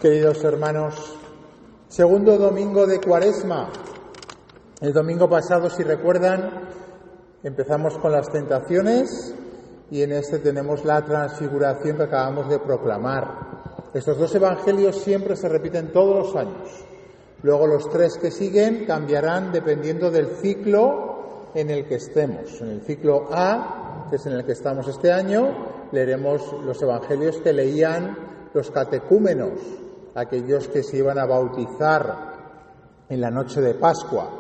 Queridos hermanos, segundo domingo de Cuaresma. El domingo pasado, si recuerdan, empezamos con las tentaciones y en este tenemos la transfiguración que acabamos de proclamar. Estos dos evangelios siempre se repiten todos los años. Luego los tres que siguen cambiarán dependiendo del ciclo en el que estemos. En el ciclo A, que es en el que estamos este año, leeremos los evangelios que leían los catecúmenos, aquellos que se iban a bautizar en la noche de Pascua.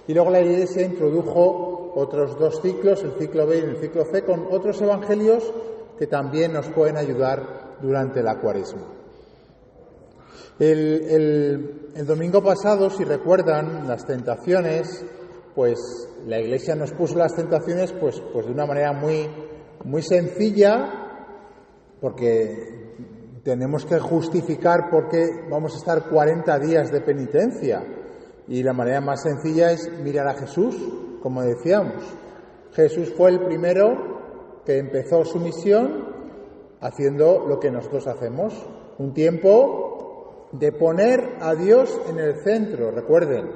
Y luego la Iglesia introdujo otros dos ciclos, el ciclo B y el ciclo C, con otros evangelios que también nos pueden ayudar durante la Cuaresma. El domingo pasado, si recuerdan, las tentaciones, pues la Iglesia nos puso las tentaciones pues de una manera muy sencilla, porque tenemos que justificar por qué vamos a estar 40 días de penitencia. Y la manera más sencilla es mirar a Jesús, como decíamos. Jesús fue el primero que empezó su misión haciendo lo que nosotros hacemos. Un tiempo de poner a Dios en el centro, recuerden.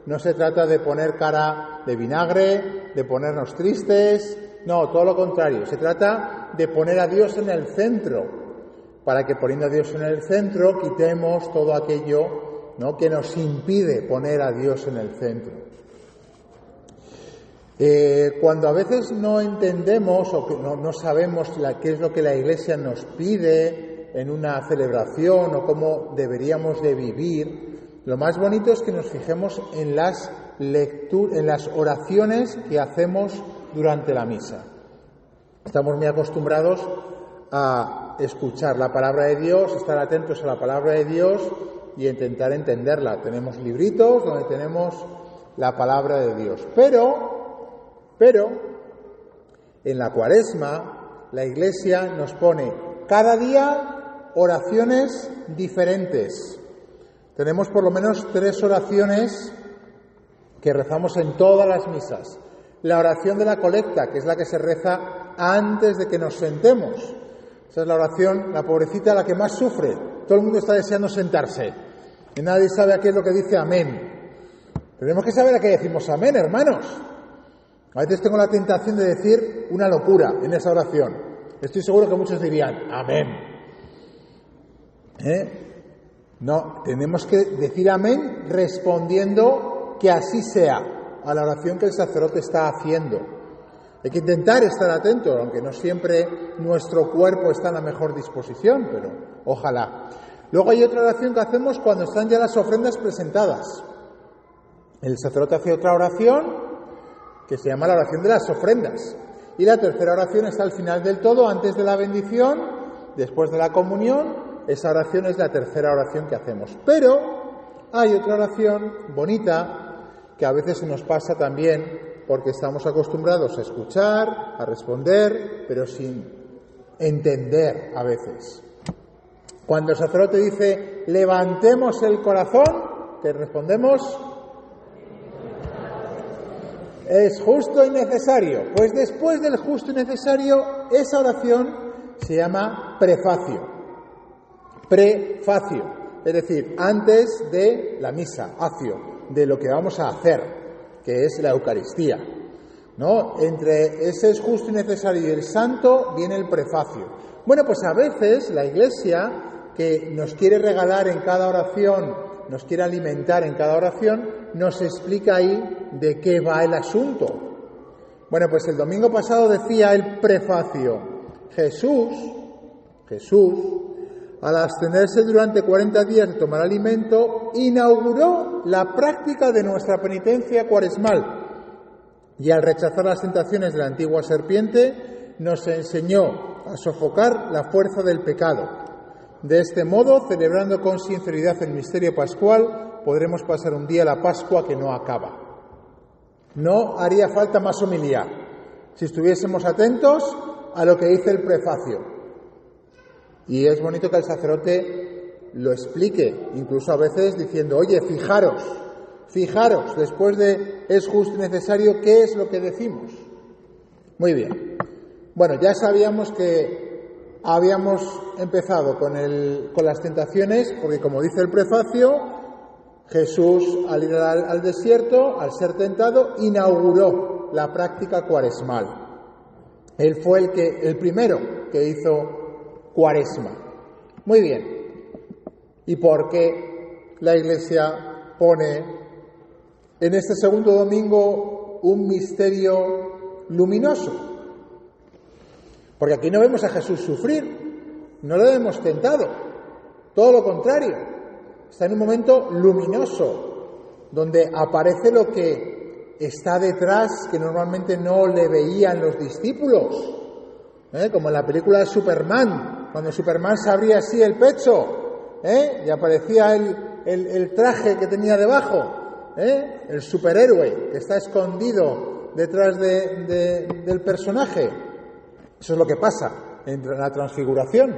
No se trata de poner cara de vinagre, de ponernos tristes. No, todo lo contrario. Se trata de poner a Dios en el centro, para que poniendo a Dios en el centro quitemos todo aquello, ¿no?, que nos impide poner a Dios en el centro. Cuando a veces no entendemos o que no sabemos qué es lo que la Iglesia nos pide en una celebración o cómo deberíamos de vivir, lo más bonito es que nos fijemos en las oraciones que hacemos durante la misa. Estamos muy acostumbrados a escuchar la palabra de Dios, estar atentos a la palabra de Dios y intentar entenderla. Tenemos libritos donde tenemos la palabra de Dios. Pero en la Cuaresma la Iglesia nos pone cada día oraciones diferentes. Tenemos por lo menos 3 oraciones que rezamos en todas las misas. La oración de la colecta, que es la que se reza antes de que nos sentemos. Esa es la oración, la pobrecita, la que más sufre. Todo el mundo está deseando sentarse. Y nadie sabe a qué es lo que dice amén. Tenemos que saber a qué decimos amén, hermanos. A veces tengo la tentación de decir una locura en esa oración. Estoy seguro que muchos dirían amén. No, tenemos que decir amén respondiendo que así sea a la oración que el sacerdote está haciendo. Hay que intentar estar atento, aunque no siempre nuestro cuerpo está en la mejor disposición, pero ojalá. Luego hay otra oración que hacemos cuando están ya las ofrendas presentadas. El sacerdote hace otra oración que se llama la oración de las ofrendas. Y la tercera oración está al final del todo, antes de la bendición, después de la comunión. Esa oración es la tercera oración que hacemos. Pero hay otra oración bonita que a veces se nos pasa también, porque estamos acostumbrados a escuchar, a responder, pero sin entender a veces. Cuando el sacerdote dice, levantemos el corazón, ¿qué respondemos? Es justo y necesario. Pues después del justo y necesario, esa oración se llama prefacio. Prefacio, es decir, antes de la misa, acio, de lo que vamos a hacer, que es la Eucaristía, ¿no? Entre ese es justo y necesario y el santo viene el prefacio. Bueno, pues a veces la Iglesia, que nos quiere regalar en cada oración, nos quiere alimentar en cada oración, nos explica ahí de qué va el asunto. Bueno, pues el domingo pasado decía el prefacio, Jesús, al abstenerse durante 40 días de tomar alimento, inauguró la práctica de nuestra penitencia cuaresmal y al rechazar las tentaciones de la antigua serpiente, nos enseñó a sofocar la fuerza del pecado. De este modo, celebrando con sinceridad el misterio pascual, podremos pasar un día la Pascua que no acaba. No haría falta más homilía si estuviésemos atentos a lo que dice el prefacio. Y es bonito que el sacerdote lo explique, incluso a veces diciendo, oye, fijaros, después de es justo y necesario, ¿qué es lo que decimos? Muy bien. Bueno, ya sabíamos que habíamos empezado con las tentaciones, porque como dice el prefacio, Jesús al ir al desierto, al ser tentado, inauguró la práctica cuaresmal. Él fue el primero que hizo cuaresma. Muy bien. ¿Y por qué la Iglesia pone en este segundo domingo un misterio luminoso? Porque aquí no vemos a Jesús sufrir, no lo hemos tentado, todo lo contrario, está en un momento luminoso, donde aparece lo que está detrás, que normalmente no le veían los discípulos, como en la película de Superman, cuando Superman se abría así el pecho, y aparecía el traje que tenía debajo, el superhéroe que está escondido detrás del personaje. Eso es lo que pasa en la transfiguración.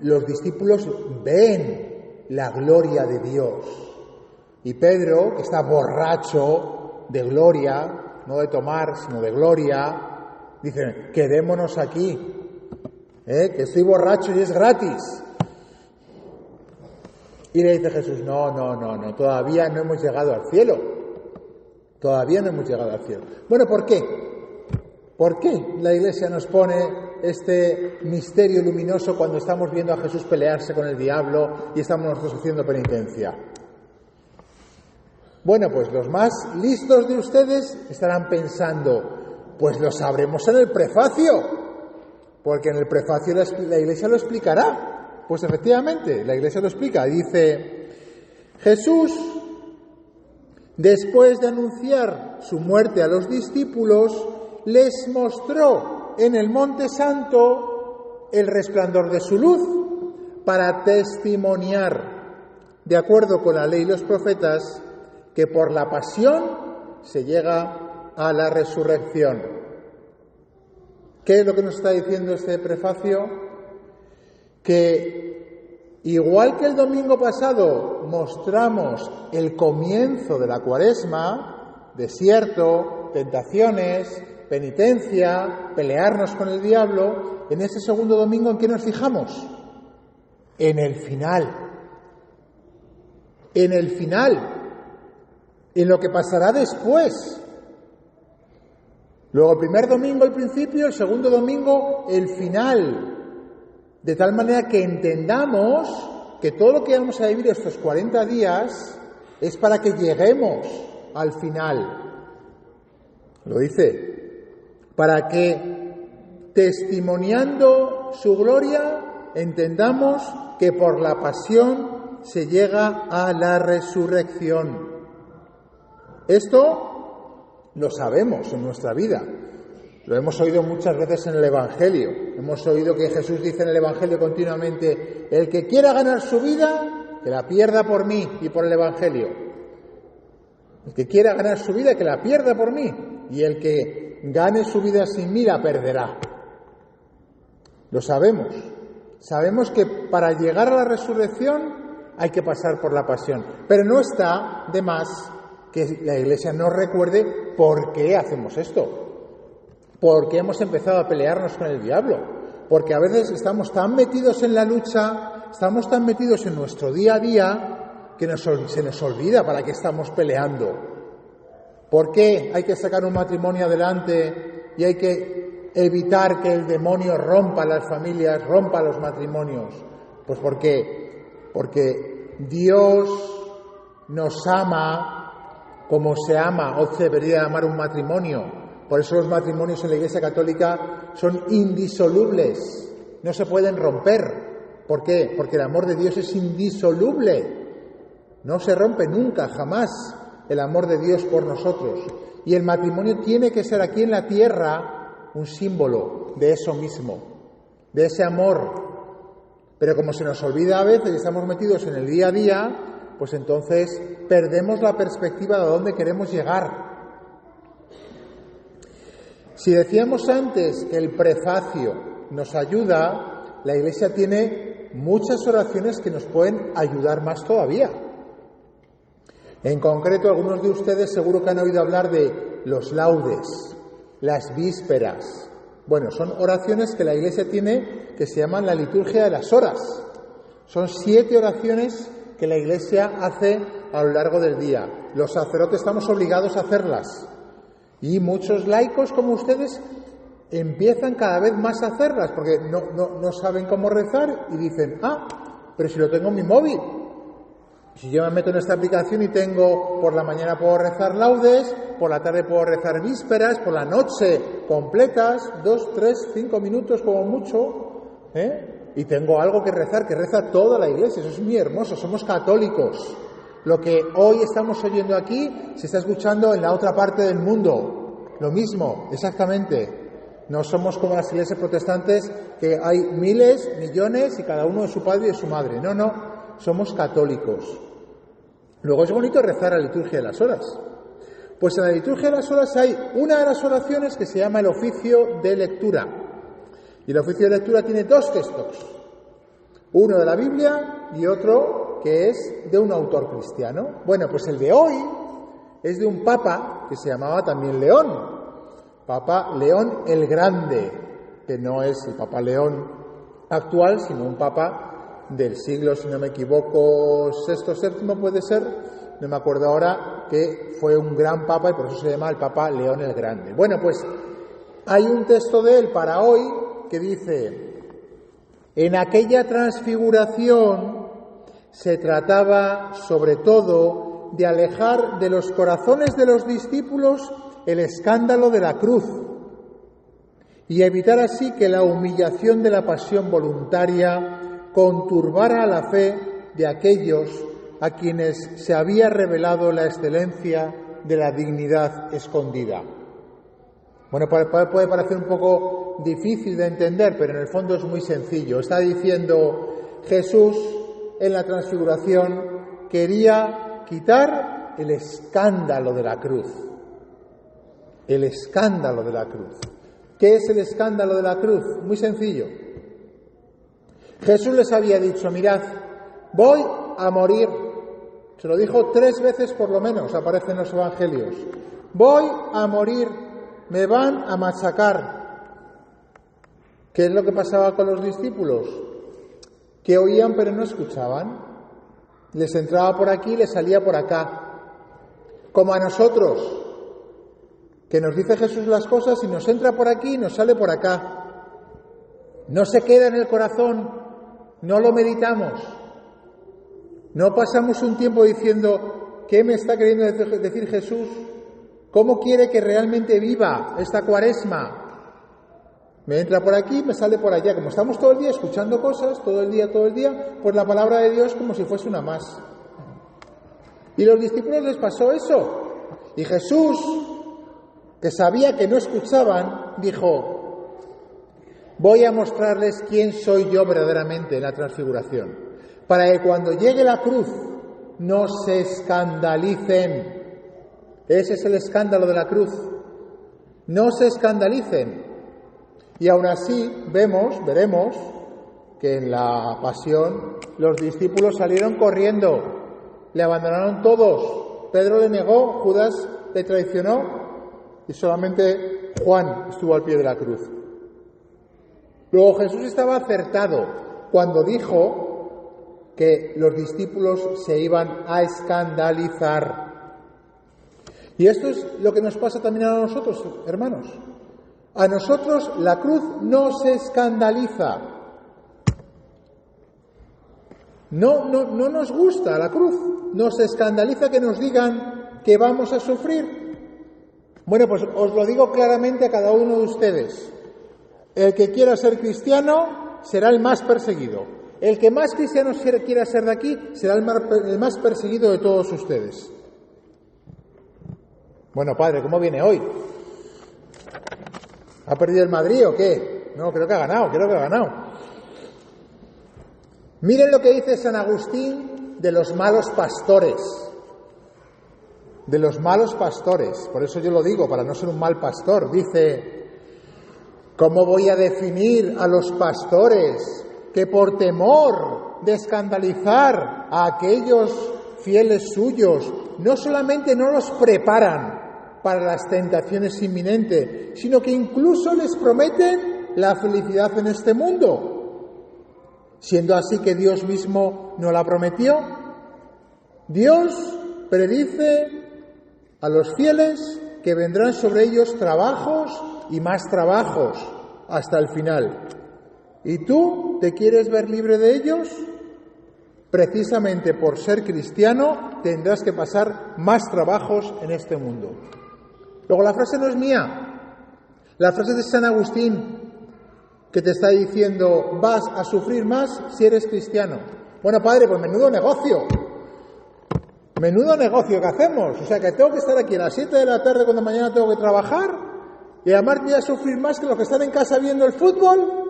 Los discípulos ven la gloria de Dios. Y Pedro, que está borracho de gloria, no de tomar, sino de gloria, dice, quedémonos aquí, que estoy borracho y es gratis. Y le dice Jesús, no, todavía no hemos llegado al cielo. Todavía no hemos llegado al cielo. Bueno, ¿por qué? ¿Por qué la Iglesia nos pone este misterio luminoso cuando estamos viendo a Jesús pelearse con el diablo y estamos nosotros haciendo penitencia? Bueno, pues los más listos de ustedes estarán pensando, pues lo sabremos en el prefacio, porque en el prefacio la Iglesia lo explicará. Pues efectivamente, la Iglesia lo explica. Dice, Jesús, después de anunciar su muerte a los discípulos, les mostró en el Monte Santo el resplandor de su luz para testimoniar, de acuerdo con la ley y los profetas, que por la pasión se llega a la resurrección. ¿Qué es lo que nos está diciendo este prefacio? Que igual que el domingo pasado mostramos el comienzo de la Cuaresma, desierto, tentaciones, penitencia, pelearnos con el diablo, en ese segundo domingo, ¿en qué nos fijamos? En el final. En el final. En lo que pasará después. Luego el primer domingo el principio, el segundo domingo el final. De tal manera que entendamos que todo lo que vamos a vivir estos 40 días es para que lleguemos al final. Lo dice. Para que, testimoniando su gloria, entendamos que por la pasión se llega a la resurrección. Esto lo sabemos en nuestra vida. Lo hemos oído muchas veces en el Evangelio. Hemos oído que Jesús dice en el Evangelio continuamente, el que quiera ganar su vida, que la pierda por mí y por el Evangelio. El que quiera ganar su vida, que la pierda por mí. Y el que gane su vida sin mí, la perderá. Lo sabemos. Sabemos que para llegar a la resurrección hay que pasar por la pasión. Pero no está de más que la Iglesia nos recuerde por qué hacemos esto. ¿Por qué hemos empezado a pelearnos con el diablo? Porque a veces estamos tan metidos en la lucha, estamos tan metidos en nuestro día a día, que se nos olvida para qué estamos peleando. ¿Por qué hay que sacar un matrimonio adelante y hay que evitar que el demonio rompa las familias, rompa los matrimonios? Pues porque Dios nos ama como se ama o se debería amar un matrimonio. Por eso los matrimonios en la Iglesia Católica son indisolubles, no se pueden romper. ¿Por qué? Porque el amor de Dios es indisoluble, no se rompe nunca, jamás, el amor de Dios por nosotros. Y el matrimonio tiene que ser aquí en la tierra un símbolo de eso mismo, de ese amor. Pero como se nos olvida a veces y estamos metidos en el día a día, pues entonces perdemos la perspectiva de dónde queremos llegar. Si decíamos antes que el prefacio nos ayuda, la Iglesia tiene muchas oraciones que nos pueden ayudar más todavía. En concreto, algunos de ustedes seguro que han oído hablar de los laudes, las vísperas. Bueno, son oraciones que la Iglesia tiene que se llaman la liturgia de las horas. Son 7 oraciones que la Iglesia hace a lo largo del día. Los sacerdotes estamos obligados a hacerlas. Y muchos laicos como ustedes empiezan cada vez más a hacerlas porque no saben cómo rezar y dicen, pero si lo tengo en mi móvil. Si yo me meto en esta aplicación y tengo, por la mañana puedo rezar laudes, por la tarde puedo rezar vísperas, por la noche completas, 2, 3, 5 minutos como mucho, y tengo algo que rezar, que reza toda la Iglesia. Eso es muy hermoso, somos católicos. Lo que hoy estamos oyendo aquí se está escuchando en la otra parte del mundo. Lo mismo, exactamente. No somos como las iglesias protestantes, que hay miles, millones y cada uno de su padre y de su madre. No. Somos católicos. Luego es bonito rezar la liturgia de las horas. Pues en la liturgia de las horas hay una de las oraciones que se llama el oficio de lectura. Y el oficio de lectura tiene 2 textos. Uno de la Biblia y otro que es de un autor cristiano. Bueno, pues el de hoy es de un papa que se llamaba también León. Papa León el Grande, que no es el Papa León actual, sino un papa del siglo, si no me equivoco, VI, VII puede ser, no me acuerdo ahora, que fue un gran papa y por eso se llama el Papa León el Grande. Bueno, pues hay un texto de él para hoy que dice: en aquella transfiguración se trataba sobre todo de alejar de los corazones de los discípulos el escándalo de la cruz y evitar así que la humillación de la pasión voluntaria conturbara la fe de aquellos a quienes se había revelado la excelencia de la dignidad escondida. Bueno, puede parecer un poco difícil de entender, pero en el fondo es muy sencillo. Está diciendo Jesús en la transfiguración quería quitar el escándalo de la cruz. El escándalo de la cruz. ¿Qué es el escándalo de la cruz? Muy sencillo. Jesús les había dicho, mirad, voy a morir. Se lo dijo 3 veces por lo menos, aparece en los evangelios. Voy a morir, me van a machacar. ¿Qué es lo que pasaba con los discípulos? Que oían pero no escuchaban. Les entraba por aquí y les salía por acá. Como a nosotros, que nos dice Jesús las cosas y nos entra por aquí y nos sale por acá. No se queda en el corazón. No lo meditamos, no pasamos un tiempo diciendo ¿qué me está queriendo decir Jesús? ¿Cómo quiere que realmente viva esta cuaresma? Me entra por aquí, me sale por allá. Como estamos todo el día escuchando cosas, todo el día, pues la palabra de Dios como si fuese una más. Y a los discípulos les pasó eso. Y Jesús, que sabía que no escuchaban, dijo: voy a mostrarles quién soy yo verdaderamente en la transfiguración, para que cuando llegue la cruz no se escandalicen. Ese es el escándalo de la cruz. No se escandalicen. Y aún así veremos que en la pasión los discípulos salieron corriendo, le abandonaron todos. Pedro le negó, Judas le traicionó y solamente Juan estuvo al pie de la cruz. Luego Jesús estaba acertado cuando dijo que los discípulos se iban a escandalizar. Y esto es lo que nos pasa también a nosotros, hermanos. A nosotros la cruz no se escandaliza. No nos gusta la cruz. Nos escandaliza que nos digan que vamos a sufrir. Bueno, pues os lo digo claramente a cada uno de ustedes. El que quiera ser cristiano será el más perseguido. El que más cristiano quiera ser de aquí será el más perseguido de todos ustedes. Bueno, padre, ¿cómo viene hoy? ¿Ha perdido el Madrid o qué? No, creo que ha ganado. Miren lo que dice San Agustín de los malos pastores. De los malos pastores. Por eso yo lo digo, para no ser un mal pastor. Dice: ¿cómo voy a definir a los pastores que por temor de escandalizar a aquellos fieles suyos no solamente no los preparan para las tentaciones inminentes, sino que incluso les prometen la felicidad en este mundo? Siendo así que Dios mismo nos la prometió. Dios predice a los fieles que vendrán sobre ellos trabajos y más trabajos hasta el final. ¿Y tú te quieres ver libre de ellos? Precisamente por ser cristiano tendrás que pasar más trabajos en este mundo. Luego la frase no es mía, la frase es de San Agustín, que te está diciendo, vas a sufrir más si eres cristiano. Bueno, padre, pues menudo negocio que hacemos. O sea, que tengo que estar aquí a las 7 de la tarde cuando mañana tengo que trabajar y además voy a sufrir más que los que están en casa viendo el fútbol.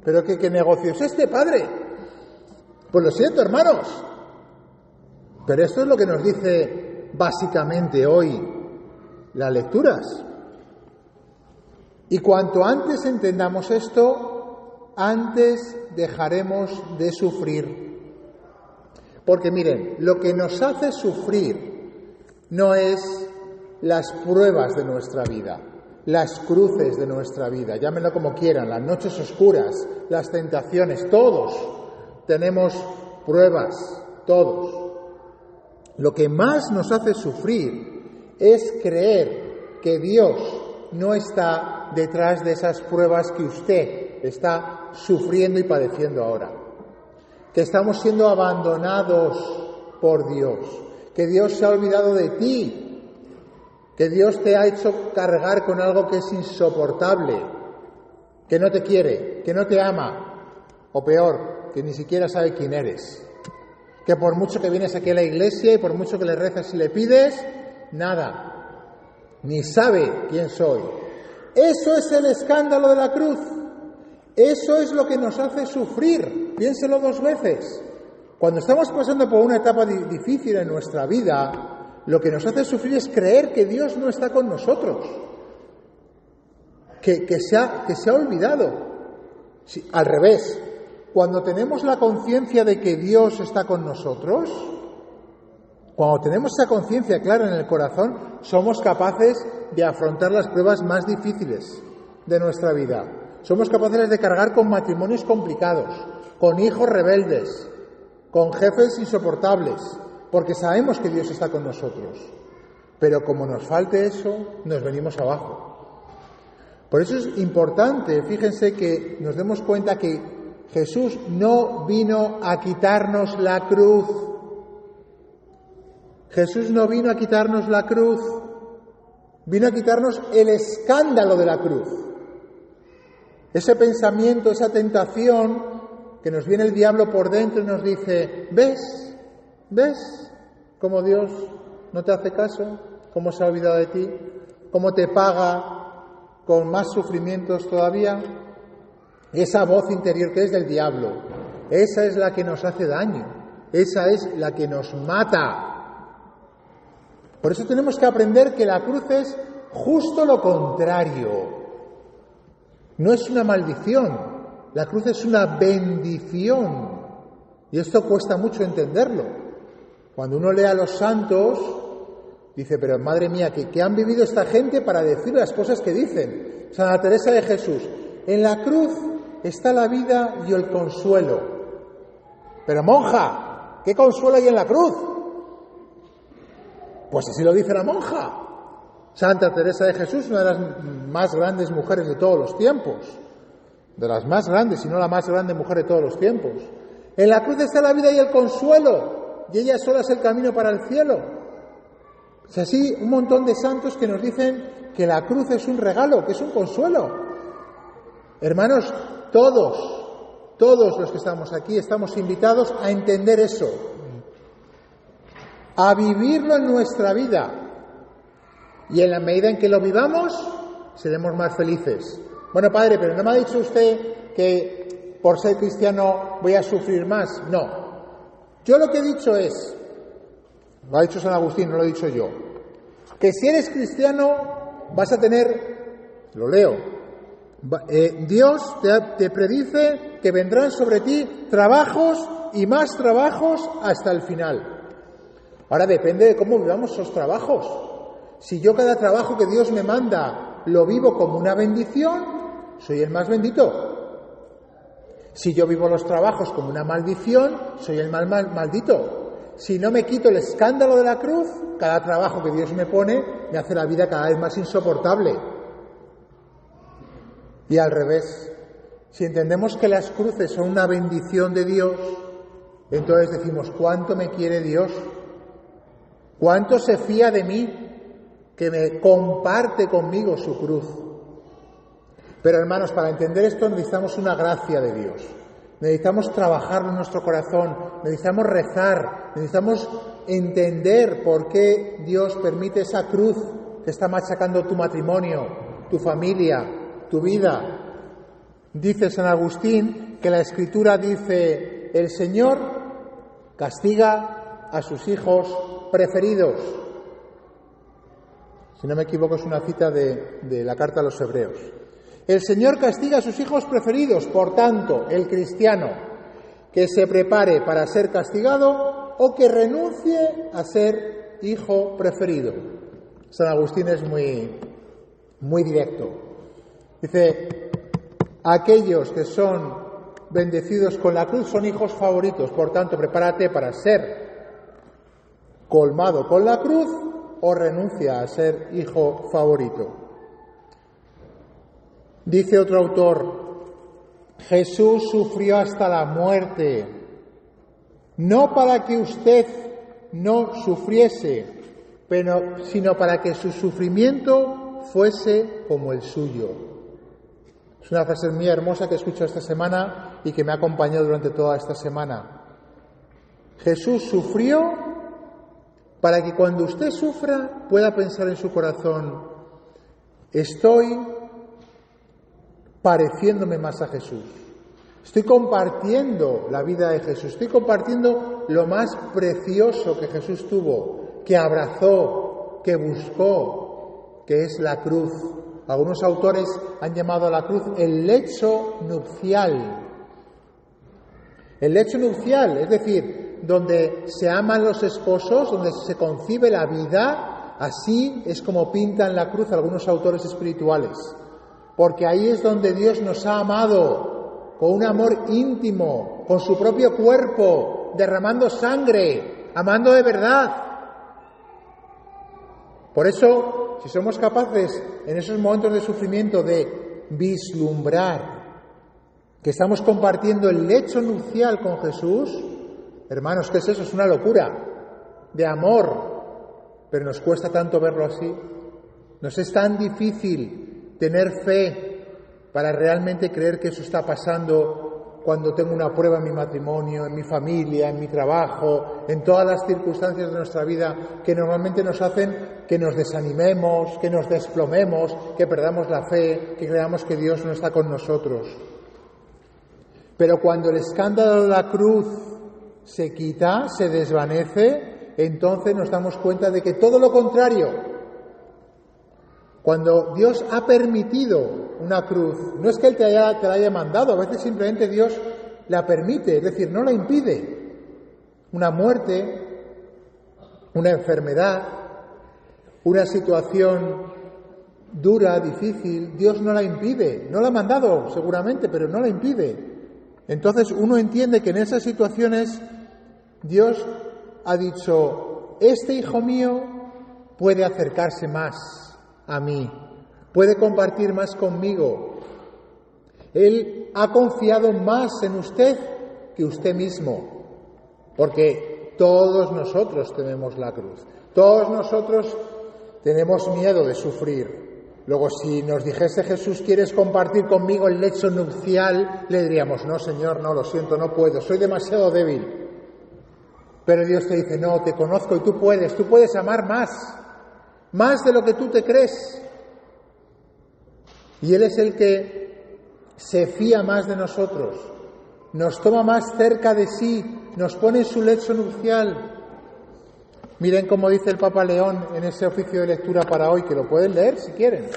¿Pero qué negocio es este, padre? Pues lo siento, hermanos. Pero esto es lo que nos dice básicamente hoy las lecturas. Y cuanto antes entendamos esto, antes dejaremos de sufrir. Porque miren, lo que nos hace sufrir no es las pruebas de nuestra vida, las cruces de nuestra vida, llámenlo como quieran, las noches oscuras, las tentaciones, todos tenemos pruebas, todos. Lo que más nos hace sufrir es creer que Dios no está detrás de esas pruebas que usted está sufriendo y padeciendo ahora. Que estamos siendo abandonados por Dios, que Dios se ha olvidado de ti, que Dios te ha hecho cargar con algo que es insoportable, que no te quiere, que no te ama, o peor, que ni siquiera sabe quién eres. Que por mucho que vienes aquí a la iglesia y por mucho que le rezas y le pides, nada. Ni sabe quién soy. Eso es el escándalo de la cruz. Eso es lo que nos hace sufrir. Piénselo 2 veces. Cuando estamos pasando por una etapa difícil en nuestra vida, lo que nos hace sufrir es creer que Dios no está con nosotros. Que se ha olvidado. Sí, al revés. Cuando tenemos la conciencia de que Dios está con nosotros, cuando tenemos esa conciencia clara en el corazón, somos capaces de afrontar las pruebas más difíciles de nuestra vida. Somos capaces de cargar con matrimonios complicados, con hijos rebeldes, con jefes insoportables, porque sabemos que Dios está con nosotros. Pero como nos falte eso, nos venimos abajo. Por eso es importante, fíjense, que nos demos cuenta que Jesús no vino a quitarnos la cruz. Jesús no vino a quitarnos la cruz, vino a quitarnos el escándalo de la cruz. Ese pensamiento, esa tentación que nos viene el diablo por dentro y nos dice, ¿ves cómo Dios no te hace caso? ¿Cómo se ha olvidado de ti? ¿Cómo te paga con más sufrimientos todavía? Esa voz interior que es del diablo, esa es la que nos hace daño, esa es la que nos mata. Por eso tenemos que aprender que la cruz es justo lo contrario. No es una maldición, la cruz es una bendición. Y esto cuesta mucho entenderlo. Cuando uno lee a los santos, dice, pero madre mía, ¿qué han vivido esta gente para decir las cosas que dicen? Santa Teresa de Jesús, en la cruz está la vida y el consuelo. Pero monja, ¿qué consuelo hay en la cruz? Pues así lo dice la monja. Santa Teresa de Jesús, una de las más grandes mujeres de todos los tiempos. De las más grandes, si no la más grande mujer de todos los tiempos. En la cruz está la vida y el consuelo. Y ella sola es el camino para el cielo. Es así un montón de santos que nos dicen que la cruz es un regalo, que es un consuelo. Hermanos, todos los que estamos aquí estamos invitados a entender eso, a vivirlo en nuestra vida. Y en la medida en que lo vivamos, seremos más felices. Bueno, padre, pero ¿no me ha dicho usted que por ser cristiano voy a sufrir más? No. Yo lo que he dicho es, lo ha dicho San Agustín, no lo he dicho yo, que si eres cristiano vas a tener, lo leo, Dios te predice que vendrán sobre ti trabajos y más trabajos hasta el final. Ahora depende de cómo vivamos esos trabajos. Si yo cada trabajo que Dios me manda lo vivo como una bendición, soy el más bendito. Si yo vivo los trabajos como una maldición, soy el maldito. Si no me quito el escándalo de la cruz, cada trabajo que Dios me pone me hace la vida cada vez más insoportable. Y al revés, si entendemos que las cruces son una bendición de Dios, entonces decimos, ¿cuánto me quiere Dios? ¿Cuánto se fía de mí que me comparte conmigo su cruz? Pero hermanos, para entender esto necesitamos una gracia de Dios. Necesitamos trabajarlo en nuestro corazón, necesitamos rezar, necesitamos entender por qué Dios permite esa cruz que está machacando tu matrimonio, tu familia, tu vida. Dice San Agustín que la Escritura dice, el Señor castiga a sus hijos preferidos. Si no me equivoco, es una cita de la carta a los Hebreos. El Señor castiga a sus hijos preferidos. Por tanto, el cristiano que se prepare para ser castigado o que renuncie a ser hijo preferido. San Agustín es muy directo. Dice, aquellos que son bendecidos con la cruz son hijos favoritos. Por tanto, prepárate para ser colmado con la cruz o renuncia a ser hijo favorito. Dice otro autor, Jesús sufrió hasta la muerte, no para que usted no sufriese, sino para que su sufrimiento fuese como el suyo. Es una frase muy hermosa que he escuchado esta semana y que me ha acompañado durante toda esta semana. Jesús sufrió para que cuando usted sufra pueda pensar en su corazón, estoy pareciéndome más a Jesús. Estoy compartiendo la vida de Jesús. Estoy compartiendo lo más precioso que Jesús tuvo, que abrazó, que buscó, que es la cruz. Algunos autores han llamado a la cruz el lecho nupcial. El lecho nupcial, es decir, donde se aman los esposos, donde se concibe la vida, así es como pintan la cruz algunos autores espirituales. Porque ahí es donde Dios nos ha amado, con un amor íntimo, con su propio cuerpo, derramando sangre, amando de verdad. Por eso, si somos capaces en esos momentos de sufrimiento de vislumbrar que estamos compartiendo el lecho nupcial con Jesús, hermanos, ¿qué es eso? Es una locura de amor, pero nos cuesta tanto verlo así. Nos es tan difícil tener fe para realmente creer que eso está pasando cuando tengo una prueba en mi matrimonio, en mi familia, en mi trabajo, en todas las circunstancias de nuestra vida que normalmente nos hacen que nos desanimemos, que nos desplomemos, que perdamos la fe, que creamos que Dios no está con nosotros. Pero cuando el escándalo de la cruz se quita, se desvanece, entonces nos damos cuenta de que todo lo contrario. Cuando Dios ha permitido una cruz, no es que Él te la haya mandado, a veces simplemente Dios la permite, es decir, no la impide. Una muerte, una enfermedad, una situación dura, difícil, Dios no la impide, no la ha mandado seguramente, pero no la impide. Entonces uno entiende que en esas situaciones Dios ha dicho, este hijo mío puede acercarse más a mí, puede compartir más conmigo. Él ha confiado más en usted que usted mismo, porque todos nosotros tememos la cruz, todos nosotros tenemos miedo de sufrir. Luego, si nos dijese Jesús, ¿quieres compartir conmigo el lecho nupcial?, le diríamos, no, Señor, no, lo siento, no puedo, soy demasiado débil. Pero Dios te dice, no, te conozco y tú puedes amar más de lo que tú te crees. Y Él es el que se fía más de nosotros, nos toma más cerca de sí, nos pone en su lecho nupcial. Miren cómo dice el Papa León en ese oficio de lectura para hoy, que lo pueden leer si quieren.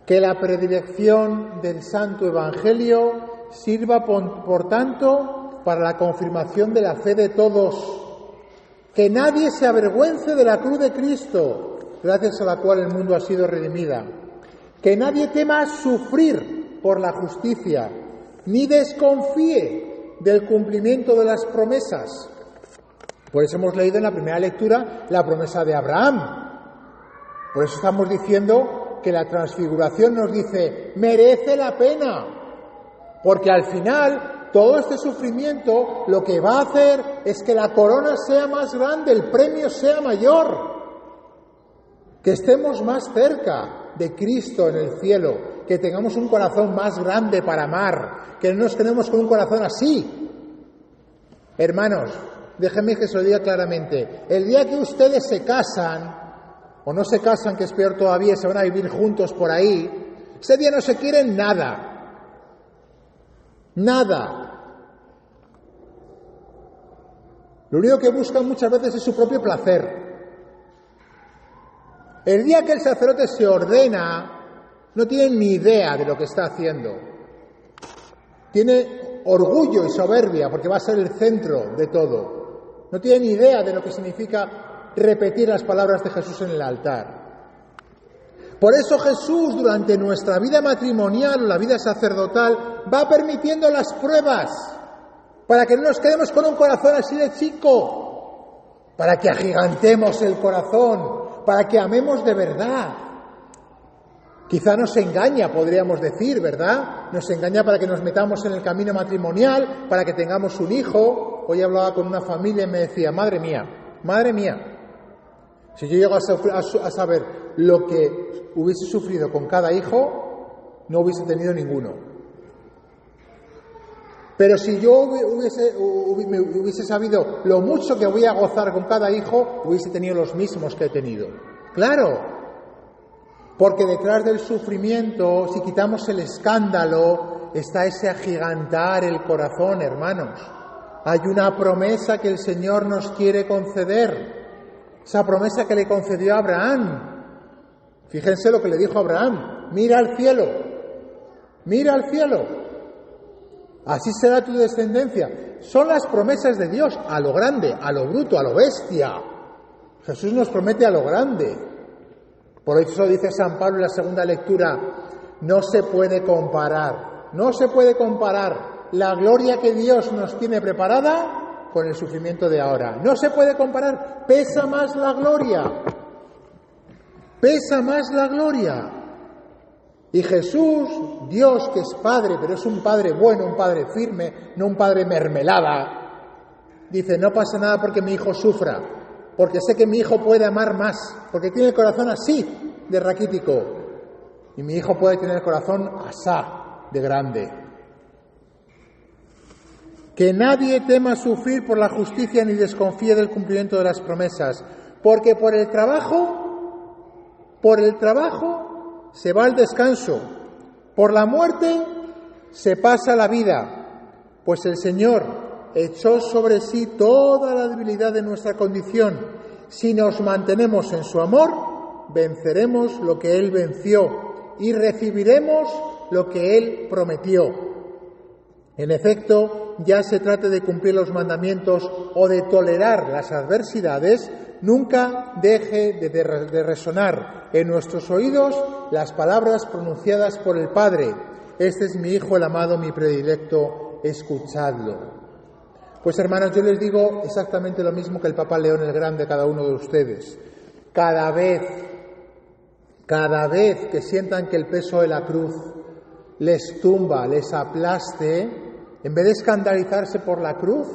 Que la predilección del Santo Evangelio sirva, por tanto, para la confirmación de la fe de todos. Que nadie se avergüence de la cruz de Cristo, gracias a la cual el mundo ha sido redimida. Que nadie tema sufrir por la justicia, ni desconfíe del cumplimiento de las promesas. Por eso hemos leído en la primera lectura la promesa de Abraham. Por eso estamos diciendo que la transfiguración nos dice, merece la pena, porque al final todo este sufrimiento lo que va a hacer es que la corona sea más grande, el premio sea mayor, que estemos más cerca de Cristo en el cielo, que tengamos un corazón más grande para amar, que no nos quedemos con un corazón así. Hermanos, déjenme que se lo diga claramente, el día que ustedes se casan, o no se casan, que es peor todavía, se van a vivir juntos por ahí, ese día no se quieren nada. Nada. Lo único que buscan muchas veces es su propio placer. El día que el sacerdote se ordena, no tiene ni idea de lo que está haciendo. Tiene orgullo y soberbia porque va a ser el centro de todo. No tiene ni idea de lo que significa repetir las palabras de Jesús en el altar. Por eso Jesús, durante nuestra vida matrimonial o la vida sacerdotal, va permitiendo las pruebas para que no nos quedemos con un corazón así de chico, para que agigantemos el corazón, para que amemos de verdad. Quizá nos engaña, podríamos decir, ¿verdad? Nos engaña para que nos metamos en el camino matrimonial, para que tengamos un hijo. Hoy hablaba con una familia y me decía, madre mía, si yo llego a saber lo que hubiese sufrido con cada hijo, no hubiese tenido ninguno. Pero si yo hubiese sabido lo mucho que voy a gozar con cada hijo, hubiese tenido los mismos que he tenido. Claro, porque detrás del sufrimiento, si quitamos el escándalo, está ese agigantar el corazón, hermanos. Hay una promesa que el Señor nos quiere conceder. Esa promesa que le concedió a Abraham. Fíjense lo que le dijo a Abraham. Mira al cielo. Así será tu descendencia. Son las promesas de Dios a lo grande, a lo bruto, a lo bestia. Jesús nos promete a lo grande. Por eso dice San Pablo en la segunda lectura, no se puede comparar la gloria que Dios nos tiene preparada con el sufrimiento de ahora. No se puede comparar. Pesa más la gloria. Y Jesús, Dios que es Padre, pero es un Padre bueno, un Padre firme, no un Padre mermelada, dice, no pasa nada porque mi hijo sufra, porque sé que mi hijo puede amar más, porque tiene el corazón así de raquítico, y mi hijo puede tener el corazón asá de grande. Que nadie tema sufrir por la justicia ni desconfíe del cumplimiento de las promesas, porque por el trabajo se va al descanso, por la muerte se pasa la vida, pues el Señor echó sobre sí toda la debilidad de nuestra condición. Si nos mantenemos en su amor, venceremos lo que Él venció y recibiremos lo que Él prometió. En efecto, ya se trate de cumplir los mandamientos o de tolerar las adversidades, nunca deje de resonar en nuestros oídos las palabras pronunciadas por el Padre. Este es mi Hijo, el amado, mi predilecto, escuchadlo. Pues hermanos, yo les digo exactamente lo mismo que el Papa León el Grande a cada uno de ustedes. Cada vez que sientan que el peso de la cruz les tumba, les aplaste, en vez de escandalizarse por la cruz,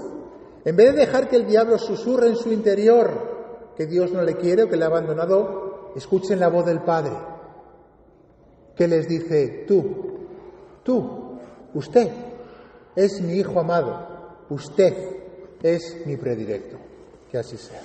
en vez de dejar que el diablo susurre en su interior que Dios no le quiere o que le ha abandonado, escuchen la voz del Padre, que les dice, usted es mi Hijo amado, usted es mi predilecto. Que así sea.